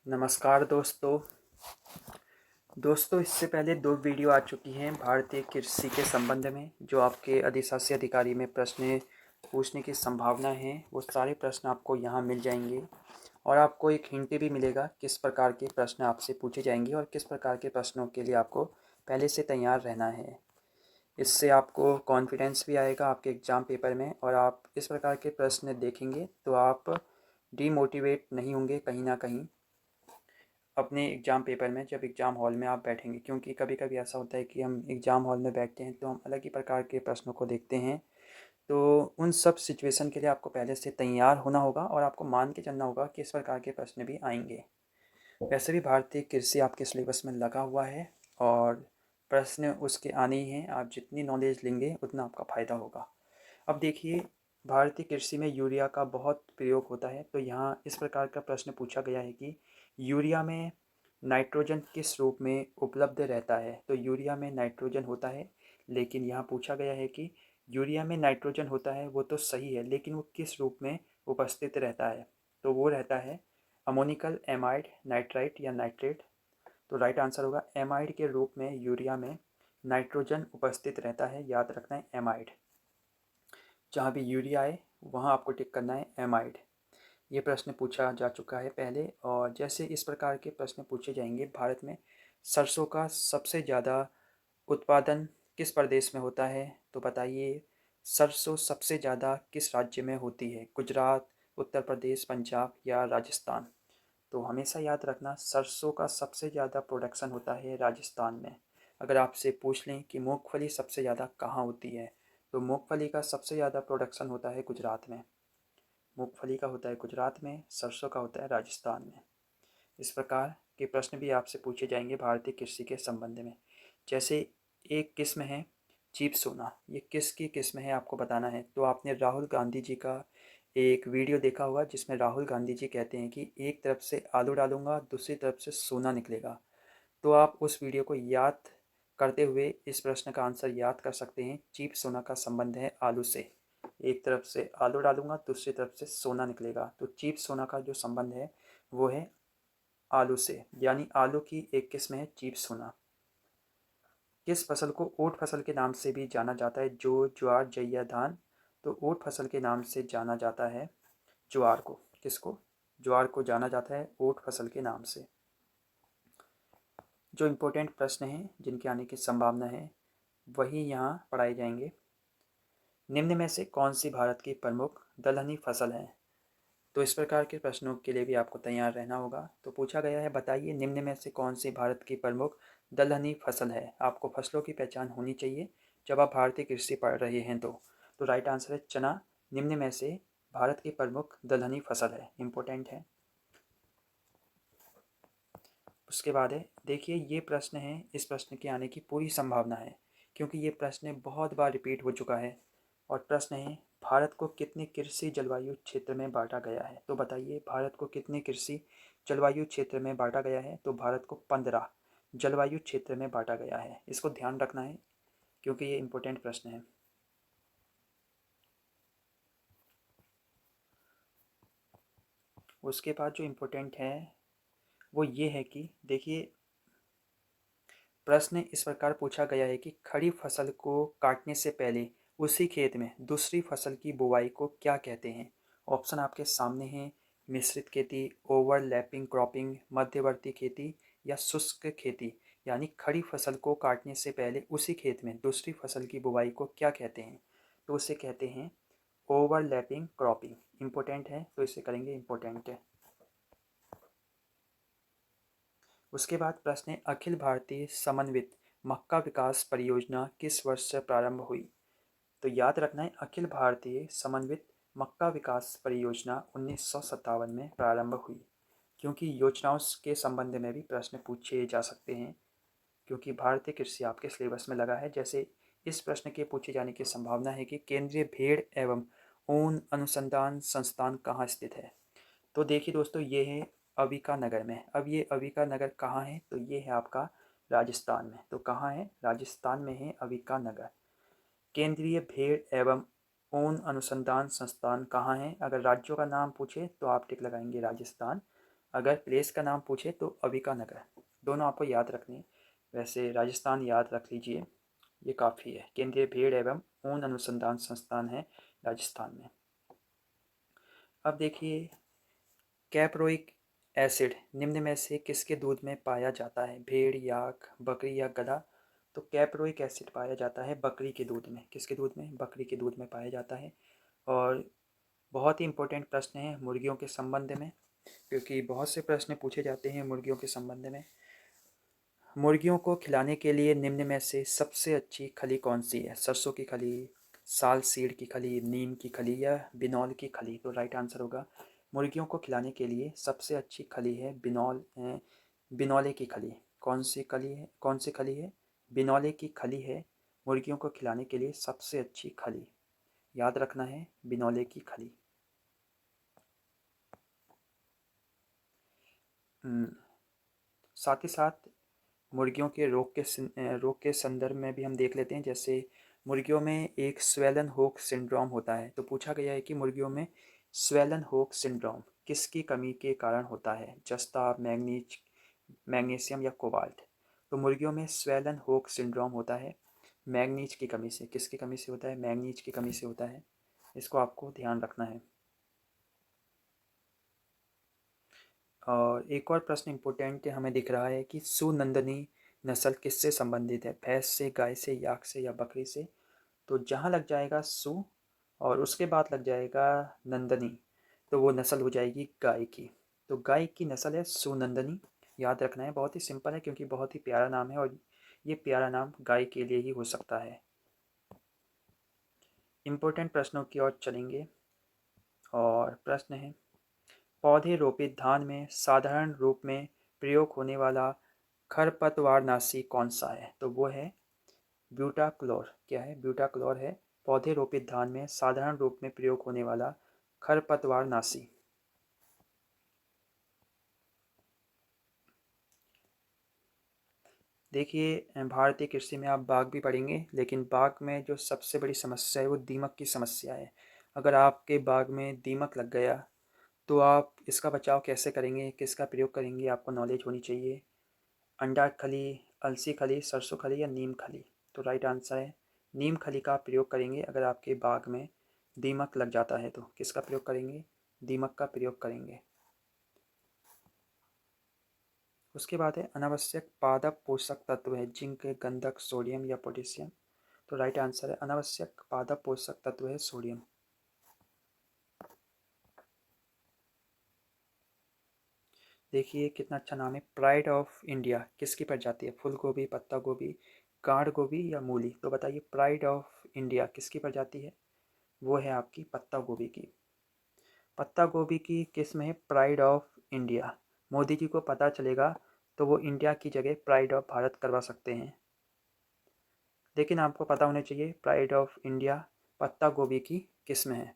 नमस्कार दोस्तों इससे पहले 2 वीडियो आ चुकी हैं भारतीय कृषि के संबंध में। जो आपके अधिशासी अधिकारी में प्रश्न पूछने की संभावना है, वो सारे प्रश्न आपको यहाँ मिल जाएंगे और आपको एक हिंट भी मिलेगा किस प्रकार के प्रश्न आपसे पूछे जाएंगे और किस प्रकार के प्रश्नों के लिए आपको पहले से तैयार रहना है। इससे आपको कॉन्फिडेंस भी आएगा आपके एग्ज़ाम पेपर में, और आप इस प्रकार के प्रश्न देखेंगे तो आप डीमोटिवेट नहीं होंगे कहीं ना कहीं अपने एग्ज़ाम पेपर में, जब एग्ज़ाम हॉल में आप बैठेंगे। क्योंकि कभी कभी ऐसा होता है कि हम एग्ज़ाम हॉल में बैठते हैं तो हम अलग ही प्रकार के प्रश्नों को देखते हैं। तो उन सब सिचुएशन के लिए आपको पहले से तैयार होना होगा और आपको मान के चलना होगा कि इस प्रकार के प्रश्न भी आएंगे। वैसे भी भारतीय कृषि आपके सिलेबस में लगा हुआ है और प्रश्न उसके आने ही हैं। आप जितनी नॉलेज लेंगे उतना आपका फ़ायदा होगा। अब देखिए, भारतीय कृषि में यूरिया का बहुत प्रयोग होता है। तो यहाँ इस प्रकार का प्रश्न पूछा गया है कि यूरिया में नाइट्रोजन किस रूप में उपलब्ध रहता है। तो यूरिया में नाइट्रोजन होता है, लेकिन यहाँ पूछा गया है कि यूरिया में नाइट्रोजन होता है वो तो सही है, लेकिन वो किस रूप में उपस्थित रहता है। तो वो रहता है अमोनिकल एमाइड, नाइट्राइट या नाइट्रेट। तो राइट आंसर होगा एमाइड के रूप में यूरिया में नाइट्रोजन उपस्थित रहता है। याद रखना है एमाइड। जहाँ भी यूरिया आए वहाँ आपको टिक करना है एमाइड। ये प्रश्न पूछा जा चुका है पहले, और जैसे इस प्रकार के प्रश्न पूछे जाएंगे। भारत में सरसों का सबसे ज़्यादा उत्पादन किस प्रदेश में होता है। तो बताइए, सरसों सबसे ज़्यादा किस राज्य में होती है। गुजरात, उत्तर प्रदेश, पंजाब या राजस्थान। तो हमेशा याद रखना, सरसों का सबसे ज़्यादा प्रोडक्शन होता है राजस्थान में। अगर आपसे पूछ लें कि मूंगफली सबसे ज़्यादा कहाँ होती है, तो मूंगफली का सबसे ज़्यादा प्रोडक्शन होता है गुजरात में। मूंगफली का होता है गुजरात में, सरसों का होता है राजस्थान में। इस प्रकार के प्रश्न भी आपसे पूछे जाएंगे भारतीय कृषि के संबंध में। जैसे एक किस्म है चीप सोना, ये किसकी किस्म है आपको बताना है। तो आपने राहुल गांधी जी का एक वीडियो देखा होगा जिसमें राहुल गांधी जी कहते हैं कि एक तरफ से आलू डालूंगा, दूसरी तरफ से सोना निकलेगा। तो आप उस वीडियो को याद करते हुए इस प्रश्न का आंसर याद कर सकते हैं। चीप सोना का संबंध है आलू से। एक तरफ से आलू डालूंगा, दूसरी तरफ से सोना निकलेगा। तो चीप सोना का जो संबंध है वो है आलू से, यानी आलू की एक किस्म है चीप सोना। किस फसल को ओट फसल के नाम से भी जाना जाता है। जो ज्वार, जैया, धान। तो ओट फसल के नाम से जाना जाता है ज्वार को। किसको? ज्वार को जाना जाता है ओट फसल के नाम से। जो इम्पोर्टेंट प्रश्न हैं जिनके आने की संभावना है वही यहाँ पढ़ाए जाएंगे। निम्न में से कौन सी भारत की प्रमुख दलहनी फसल है। तो इस प्रकार के प्रश्नों के लिए भी आपको तैयार रहना होगा। तो पूछा गया है, बताइए निम्न में से कौन सी भारत की प्रमुख दलहनी फसल है। आपको फसलों की पहचान होनी चाहिए जब आप भारतीय कृषि पढ़ रहे हैं। तो राइट आंसर है चना। निम्न में से भारत की प्रमुख दलहनी फसल है, इम्पोर्टेंट है। उसके बाद है, देखिए ये प्रश्न है, इस प्रश्न के आने की पूरी संभावना है क्योंकि ये प्रश्न बहुत बार रिपीट हो चुका है। और प्रश्न है, भारत को कितने कृषि जलवायु क्षेत्र में बांटा गया है। तो बताइए, भारत को कितने कृषि जलवायु क्षेत्र में बांटा गया है। तो भारत को 15 जलवायु क्षेत्र में बांटा गया है। इसको ध्यान रखना है क्योंकि ये इम्पोर्टेंट प्रश्न है। उसके बाद जो इम्पोर्टेंट है वो ये है कि देखिए, प्रश्न इस प्रकार पूछा गया है कि खड़ी फसल को काटने से पहले उसी खेत में दूसरी फसल की बुवाई को क्या कहते हैं। ऑप्शन आपके सामने हैं। मिश्रित खेती, ओवरलैपिंग क्रॉपिंग, मध्यवर्ती खेती या शुष्क खेती। यानी खड़ी फसल को काटने से पहले उसी खेत में दूसरी फसल की बुवाई को क्या कहते हैं। तो उसे कहते हैं ओवरलैपिंग क्रॉपिंग। इम्पोर्टेंट है तो इसे करेंगे इम्पोर्टेंट है। उसके बाद प्रश्न है, अखिल भारतीय समन्वित मक्का विकास परियोजना किस वर्ष से प्रारंभ हुई। तो याद रखना है, अखिल भारतीय समन्वित मक्का विकास परियोजना 1957 में प्रारंभ हुई। क्योंकि योजनाओं के संबंध में भी प्रश्न पूछे जा सकते हैं क्योंकि भारतीय कृषि आपके सिलेबस में लगा है। जैसे इस प्रश्न के पूछे जाने की संभावना है कि केंद्रीय भेड़ एवं ऊन अनुसंधान संस्थान कहाँ स्थित है। तो देखिए दोस्तों, ये है अविका नगर में। अब ये अविका नगर कहाँ है। तो ये है आपका राजस्थान में। तो कहाँ है? राजस्थान में है अविका नगर। केंद्रीय भेड़ एवं ऊन अनुसंधान संस्थान कहाँ है। अगर राज्यों का नाम पूछे तो आप टिक लगाएंगे राजस्थान। अगर प्लेस का नाम पूछे तो अबिका नगर, दोनों आपको याद रखनी है। वैसे राजस्थान याद रख लीजिए, ये काफ़ी है। केंद्रीय भेड़ एवं ऊन अनुसंधान संस्थान है राजस्थान में। अब देखिए, कैप्रोइक एसिड निम्न में से किसके दूध में पाया जाता है? भेड़, याक, बकरी या गधा? तो कैप्रोइक एसिड पाया जाता है बकरी के दूध में। किसके दूध में? बकरी के दूध में पाया जाता है। और बहुत ही इम्पोर्टेंट प्रश्न है मुर्गियों के संबंध में, क्योंकि बहुत से प्रश्न पूछे जाते हैं मुर्गियों के संबंध में। मुर्गियों को खिलाने के लिए निम्न में से सबसे अच्छी खली कौन सी है? सरसों की खली, साल सीड की खली, नीम की खली या बिनौल की खली? तो राइट आंसर होगा, मुर्गियों को खिलाने के लिए सबसे अच्छी खली है बिनौले की खली। कौन सी खली है? कौन सी खली है? बिनौले की खली है मुर्गियों को खिलाने के लिए सबसे अच्छी खली। याद रखना है, बिनौले की खली। साथ ही साथ मुर्गियों के रोग के संदर्भ में भी हम देख लेते हैं। जैसे मुर्गियों में एक स्वेलन होक सिंड्रोम होता है। तो पूछा गया है कि मुर्गियों में स्वेलन होक सिंड्रोम किसकी कमी के कारण होता है? जस्ता, मैग्नीशियम या कोबाल्ट? तो मुर्गियों में स्वेलन होक सिंड्रोम होता है मैग्नीज की कमी से। किसकी कमी से होता है? मैग्नीज की कमी से होता है। इसको आपको ध्यान रखना है। और एक और प्रश्न इम्पोर्टेंट हमें दिख रहा है कि सुनंदनी नस्ल किससे संबंधित है? भैंस से, गाय से, याक से या बकरी से? तो जहाँ लग जाएगा सु और उसके बाद लग जाएगा नंदनी, तो वो नस्ल हो जाएगी गाय की। तो गाय की नस्ल है सुनंदनी। याद रखना है, बहुत ही सिंपल है क्योंकि बहुत ही प्यारा नाम है और ये प्यारा नाम गाय के लिए ही हो सकता है। इम्पोर्टेंट प्रश्नों की ओर चलेंगे और प्रश्न है, पौधे रोपित धान में साधारण रूप में प्रयोग होने वाला खरपतवारनाशी कौन सा है? तो वो है ब्यूटाक्लोर। क्या है? ब्यूटाक्लोर है पौधे रोपित धान में साधारण रूप में प्रयोग होने वाला खरपतवारनाशी। देखिए, भारतीय कृषि में आप बाग भी पढ़ेंगे, लेकिन बाग में जो सबसे बड़ी समस्या है वो दीमक की समस्या है। अगर आपके बाग में दीमक लग गया तो आप इसका बचाव कैसे करेंगे, किसका प्रयोग करेंगे, आपको नॉलेज होनी चाहिए। अंडा खली, अलसी खली, सरसों खली या नीम खली? तो राइट आंसर है नीम खली का प्रयोग करेंगे। अगर आपके बाग में दीमक लग जाता है तो किसका प्रयोग करेंगे? दीमक का प्रयोग करेंगे। उसके बाद है अनावश्यक पादप पोषक तत्व है जिंक, गंधक, सोडियम या पोटेशियम? तो राइट आंसर है अनावश्यक पादप पोषक तत्व है सोडियम। देखिए कितना अच्छा नाम है, प्राइड ऑफ इंडिया किसकी प्रजाति है? फूल गोभी, पत्ता गोभी, गाढ़ गोभी या मूली? तो बताइए, प्राइड ऑफ इंडिया किसकी प्रजाति है? वो है आपकी पत्ता गोभी की। पत्ता गोभी की किस्म है pride of India. Modi ji को पता चलेगा तो वो इंडिया की जगह प्राइड ऑफ भारत करवा सकते हैं। लेकिन आपको पता होना चाहिए प्राइड ऑफ इंडिया पत्ता गोभी की किस्म है।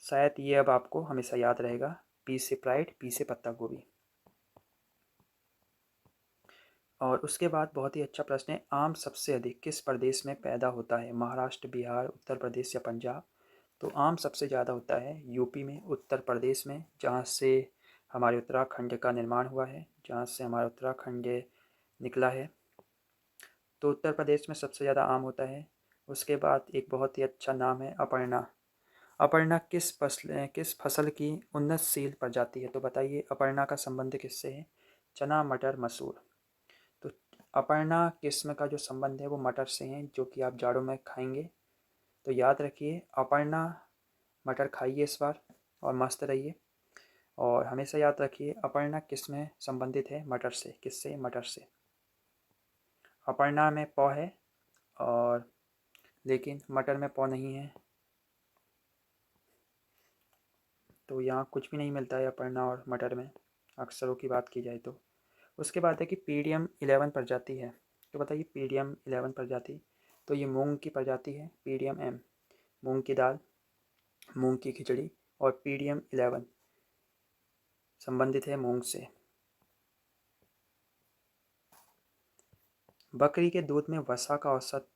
शायद ये अब आपको हमेशा याद रहेगा, पी से प्राइड, पी से पत्ता गोभी। और उसके बाद बहुत ही अच्छा प्रश्न है, आम सबसे अधिक किस प्रदेश में पैदा होता है? महाराष्ट्र, बिहार, उत्तर प्रदेश या पंजाब? तो आम सबसे ज़्यादा होता है यूपी में, उत्तर प्रदेश में, जहाँ से हमारे उत्तराखंड का निर्माण हुआ है, जहाँ से हमारा उत्तराखंड निकला है। तो उत्तर प्रदेश में सबसे ज़्यादा आम होता है। उसके बाद एक बहुत ही अच्छा नाम है अपर्णा। अपर्णा किस फसल की उन्नतशील प्रजाति है? तो बताइए, अपर्णा का संबंध किससे है? चना, मटर, मसूर? तो अपर्णा किस्म का जो संबंध है वो मटर से है, जो कि आप जाड़ों में खाएंगे। तो याद रखिए, अपर्णा मटर खाइए इस बार और मस्त रहिए। और हमेशा याद रखिए, अपर्णा किस में संबंधित है? मटर से। किससे? मटर से। अपर्णा में पौ है और लेकिन मटर में पौ नहीं है, तो यहाँ कुछ भी नहीं मिलता है अपर्णा और मटर में, अक्षरों की बात की जाए तो। उसके बाद है कि PDM11 प्रजाति है। तो बताइए, PDM11 प्रजाति? तो ये मूंग की प्रजाति है, PDM-M, मूंग की दाल, मूंग की खिचड़ी। और PDM-11 संबंधित है मूंग से। बकरी के दूध में वसा का औसत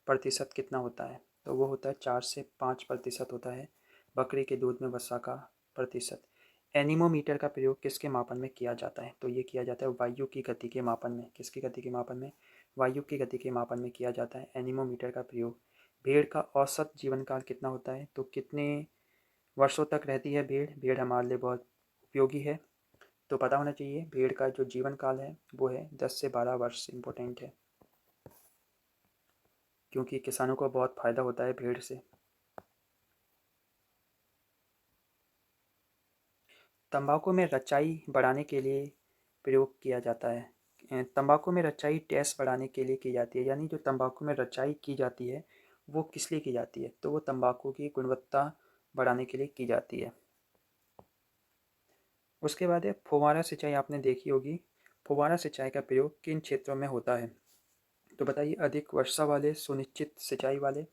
प्रतिशत कितना होता है? तो वो होता है 4 से 5% होता है बकरी के दूध में वसा का प्रतिशत। एनीमोमीटर का प्रयोग किसके मापन में किया जाता है? तो ये किया जाता है वायु की गति के मापन में। किसकी गति के मापन में? वायु की गति के मापन में किया जाता है एनीमोमीटर का प्रयोग। भेड़ का औसत जीवन काल कितना होता है? तो कितने वर्षों तक रहती है भेड़? भेड़ हमारे लिए बहुत उपयोगी है, तो पता होना चाहिए। भेड़ का जो जीवन काल है वो है 10 से 12 वर्ष। इम्पोर्टेंट है, क्योंकि किसानों को बहुत फ़ायदा होता है भेड़ से। तंबाकू में रचाई बढ़ाने के लिए प्रयोग किया जाता है। तंबाकू में रचाई टेस्ट बढ़ाने के लिए की जाती है, यानी जो तंबाकू में रचाई की जाती है वो किस लिए की जाती है? तो वो तंबाकू की गुणवत्ता बढ़ाने के लिए की जाती है। उसके बाद है फुहारा सिंचाई। आपने देखी होगी। फुहारा सिंचाई का प्रयोग किन क्षेत्रों में होता है? तो बताइए, अधिक वर्षा वाले, सुनिश्चित सिंचाई वाले,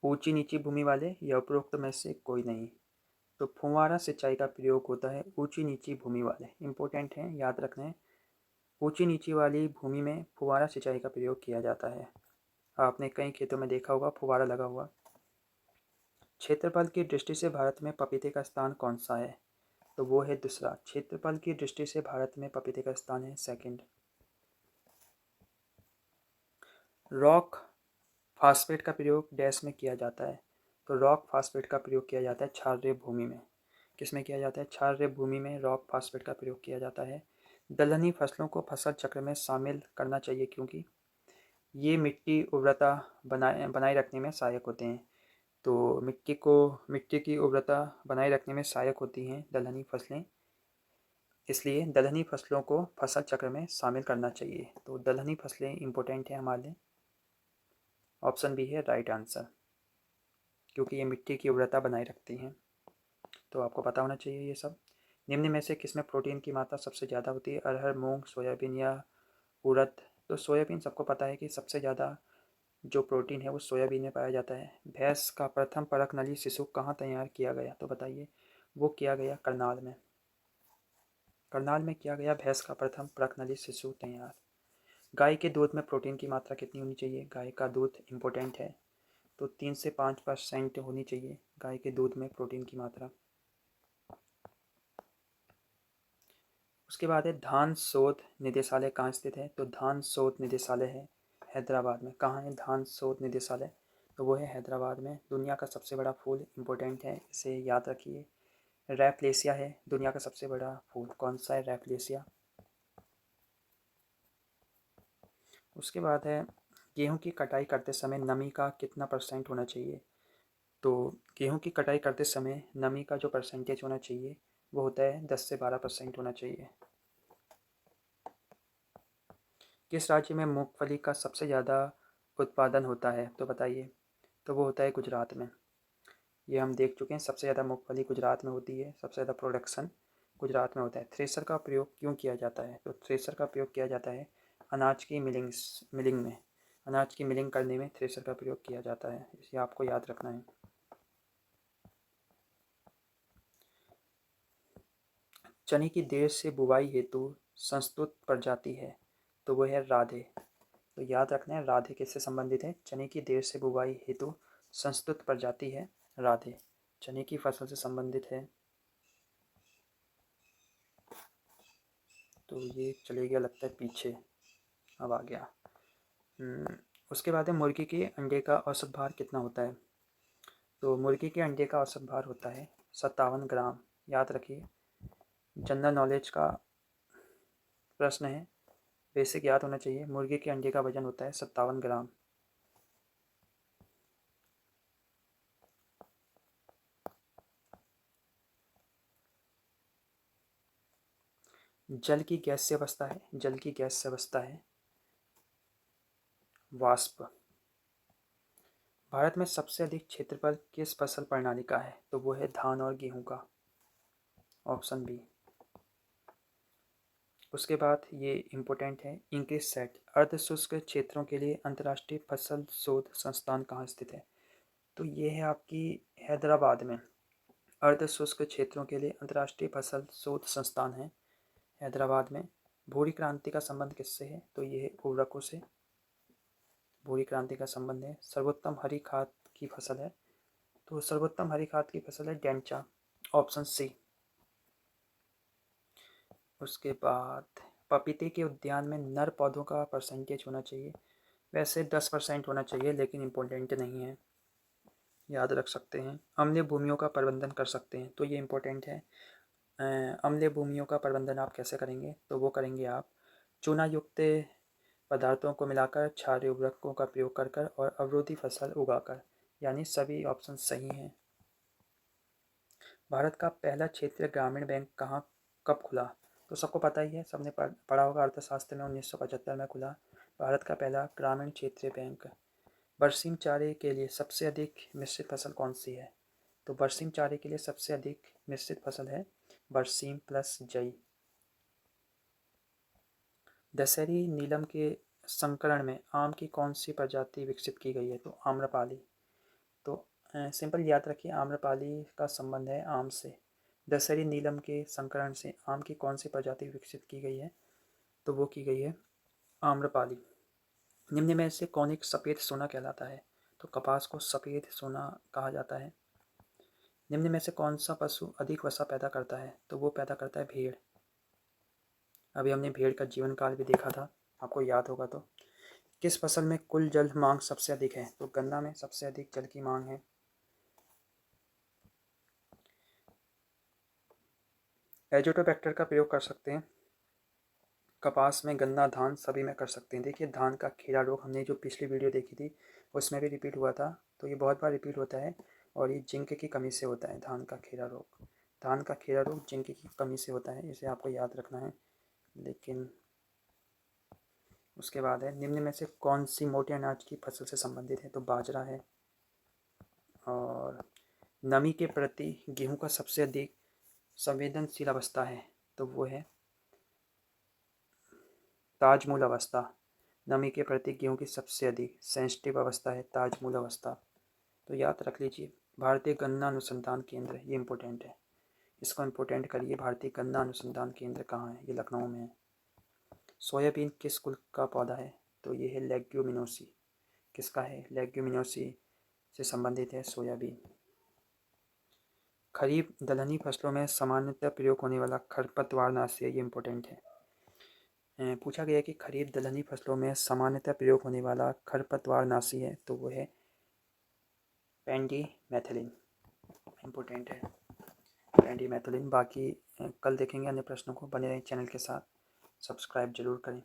ऊंची नीची भूमि वाले, या उपरोक्त में से कोई नहीं? तो फुहारा सिंचाई का प्रयोग होता है ऊंची नीची भूमि वाले। इंपॉर्टेंट है, याद रखना है। ऊंची नीची वाली भूमि में फुहारा सिंचाई का प्रयोग किया जाता है। आपने कई खेतों में देखा होगा फुहारा लगा हुआ। क्षेत्रफल की दृष्टि से भारत में पपीते का स्थान कौन सा है? तो वो है दूसरा। क्षेत्रफल की दृष्टि से भारत में पपीते का स्थान है सेकंड। रॉक फास्फेट का प्रयोग डैश में किया जाता है? तो रॉक फास्फेट का प्रयोग किया जाता है क्षारीय भूमि में। किसमें किया जाता है? क्षारीय भूमि में रॉक फास्फेट का प्रयोग किया जाता है। दलहनी फसलों को फसल चक्र में शामिल करना चाहिए, क्योंकि ये मिट्टी उर्वरता बनाए रखने में सहायक होते हैं। तो मिट्टी की उर्वरता बनाए रखने में सहायक होती हैं दलहनी फसलें, इसलिए दलहनी फसलों को फसल चक्र में शामिल करना चाहिए। तो दलहनी फसलें इंपॉर्टेंट है हमारे लिए। ऑप्शन बी है राइट आंसर, क्योंकि ये मिट्टी की उर्वरता बनाए रखती हैं। तो आपको पता होना चाहिए ये सब। निम्न में से किसमें प्रोटीन की मात्रा सबसे ज़्यादा होती है? अरहर, मूंग, सोयाबीन या उड़द? तो सोयाबीन सबको पता है कि सबसे ज़्यादा जो प्रोटीन है वो सोयाबीन में पाया जाता है। भैंस का प्रथम परखनली शिशु कहाँ तैयार किया गया? तो बताइए, वो किया गया करनाल में। करनाल में किया गया भैंस का प्रथम परखनली शिशु तैयार। गाय के दूध में प्रोटीन की मात्रा कितनी होनी चाहिए? गाय का दूध इम्पोर्टेंट है, तो 3 से 5% होनी चाहिए गाय के दूध में प्रोटीन की मात्रा। उसके बाद है धान शोध निदेशालय कहाँ स्थित है? तो धान शोध निदेशालय है हैदराबाद में। कहाँ है धान शोध निदेशालय? तो वो है हैदराबाद में। दुनिया का सबसे बड़ा फूल इम्पोर्टेंट है, इसे याद रखिए। रैपलेसिया है दुनिया का सबसे बड़ा फूल। कौन सा है? रैपलेसिया। उसके बाद है गेहूं की कटाई करते समय नमी का कितना % होना चाहिए? तो गेहूं की कटाई करते समय नमी का जो परसेंटेज होना चाहिए वो होता है 10 से 12% होना चाहिए। किस राज्य में मूंगफली का सबसे ज़्यादा उत्पादन होता है? तो बताइए। तो वो होता है गुजरात में। ये हम देख चुके हैं, सबसे ज़्यादा मूंगफली गुजरात में होती है, सबसे ज़्यादा प्रोडक्शन गुजरात में होता है। थ्रेसर का प्रयोग क्यों किया जाता है? तो थ्रेसर का प्रयोग किया जाता है अनाज की मिलिंग में। अनाज की मिलिंग करने में थ्रेसर का प्रयोग किया जाता है, इसे आपको याद रखना है। चने की देर से बुवाई हेतु संस्तुत प्रजाति है? तो वो है राधे। तो याद रखना है, राधे किससे संबंधित है? चने की देर से बुवाई हेतु संस्तुत प्रजाति है राधे, चने की फसल से संबंधित है। तो ये चले गया लगता है पीछे, अब आ गया। उसके बाद है मुर्गी के अंडे का औसत भार कितना होता है? तो मुर्गी के अंडे का औसत भार होता है 57 ग्राम। याद रखिए, जनरल नॉलेज का प्रश्न है, बेसिक याद होना चाहिए। मुर्गी के अंडे का वजन होता है 57 ग्राम। जल की गैस से अवस्था है, जल की गैस से अवस्था है वाष्प। भारत में सबसे अधिक क्षेत्रफल किस फसल प्रणाली का है? तो वो है धान और गेहूं का। Option B. उसके बाद ये इम्पोर्टेंट है, इंक्रीज सेट अर्ध शुष्क क्षेत्रों के लिए अंतर्राष्ट्रीय फसल शोध संस्थान कहाँ स्थित है? तो ये है आपकी हैदराबाद में। अर्ध शुष्क क्षेत्रों के लिए अंतर्राष्ट्रीय फसल शोध संस्थान है हैदराबाद में। भूरी क्रांति का संबंध किससे है? तो ये है उर्वरकों से। भूरी क्रांति का संबंध है। सर्वोत्तम हरी खाद की फसल है? तो सर्वोत्तम हरी खाद की फसल है डेंचा। Option C. उसके बाद पपीते के उद्यान में नर पौधों का परसेंटेज होना चाहिए। वैसे 10% होना चाहिए, लेकिन इम्पोर्टेंट नहीं है, याद रख सकते हैं। अम्लीय भूमियों का प्रबंधन कर सकते हैं, तो ये इम्पोर्टेंट है। अम्लीय भूमियों का प्रबंधन आप कैसे करेंगे, तो वो करेंगे आप चूना युक्त पदार्थों को मिलाकर, क्षारीय उर्वरकों का प्रयोग कर कर और अवरोधी फसल उगाकर, यानी सभी ऑप्शन सही हैं। भारत का पहला क्षेत्रीय ग्रामीण बैंक कब खुला, तो सबको पता ही है, सबने पढ़ा होगा अर्थशास्त्र में, 1975 में खुला भारत का पहला ग्रामीण क्षेत्रीय बैंक। बरसीम चारे के लिए सबसे अधिक मिश्रित फसल कौन सी है, तो बरसीम चारे के लिए सबसे अधिक मिश्रित फसल है बरसीम प्लस जई। दशहरी नीलम के संकरण में आम की कौन सी प्रजाति विकसित की गई है, तो आम्रपाली। तो सिंपल याद रखिए, आम्रपाली का संबंध है आम से। दशहरी नीलम के संकरण से आम की कौन सी प्रजाति विकसित की गई है, तो वो की गई है आम्रपाली। निम्न में से कौन एक सफ़ेद सोना कहलाता है, तो कपास को सफ़ेद सोना कहा जाता है। निम्न में से कौन सा पशु अधिक वसा पैदा करता है, तो वो पैदा करता है भेड़। अभी हमने भेड़ का जीवन काल भी देखा था, आपको याद होगा। तो किस फसल में कुल जल मांग सबसे अधिक है, तो गन्ना में सबसे अधिक जल की मांग है। एजोटोबैक्टर का प्रयोग कर सकते हैं कपास में, गन्ना, धान सभी में कर सकते हैं। देखिए धान का खीरा रोग हमने जो पिछली वीडियो देखी थी उसमें भी रिपीट हुआ था, तो ये बहुत बार रिपीट होता है और ये जिंक की कमी से होता है। धान का खीरा रोग, धान का खीरा रोग जिंक की कमी से होता है, इसे आपको याद रखना है। लेकिन उसके बाद है, निम्न में से कौन सी मोटे अनाज की फसल से संबंधित है, तो बाजरा है। और नमी के प्रति गेहूं का सबसे अधिक संवेदनशील अवस्था है, तो वो है ताजमूल अवस्था। नमी के प्रति गेहूं की सबसे अधिक सेंसिटिव अवस्था है ताजमूल अवस्था, तो याद रख लीजिए। भारतीय गन्ना अनुसंधान केंद्र, ये इम्पोर्टेंट है, इसको इम्पोर्टेंट करिए। भारतीय गन्ना अनुसंधान केंद्र कहाँ है, ये लखनऊ में है। सोयाबीन किस कुल का पौधा है, तो ये है लेग्यूमिनोसी। किसका है, लेग्यूमिनोसी से संबंधित है सोयाबीन। खरीफ दलहनी फसलों में सामान्यतः प्रयोग होने वाला खरपतवारनाशी है, ये इम्पोर्टेंट है। पूछा गया कि खरीफ दलहनी फसलों में सामान्यतः प्रयोग होने वाला खरपतवारनाशी है, तो वो है पेंडीमेथिलिन, इम्पोर्टेंट है पेंडीमेथिलिन। बाकी कल देखेंगे अन्य प्रश्नों को, बने रहें चैनल के साथ, सब्सक्राइब जरूर करें।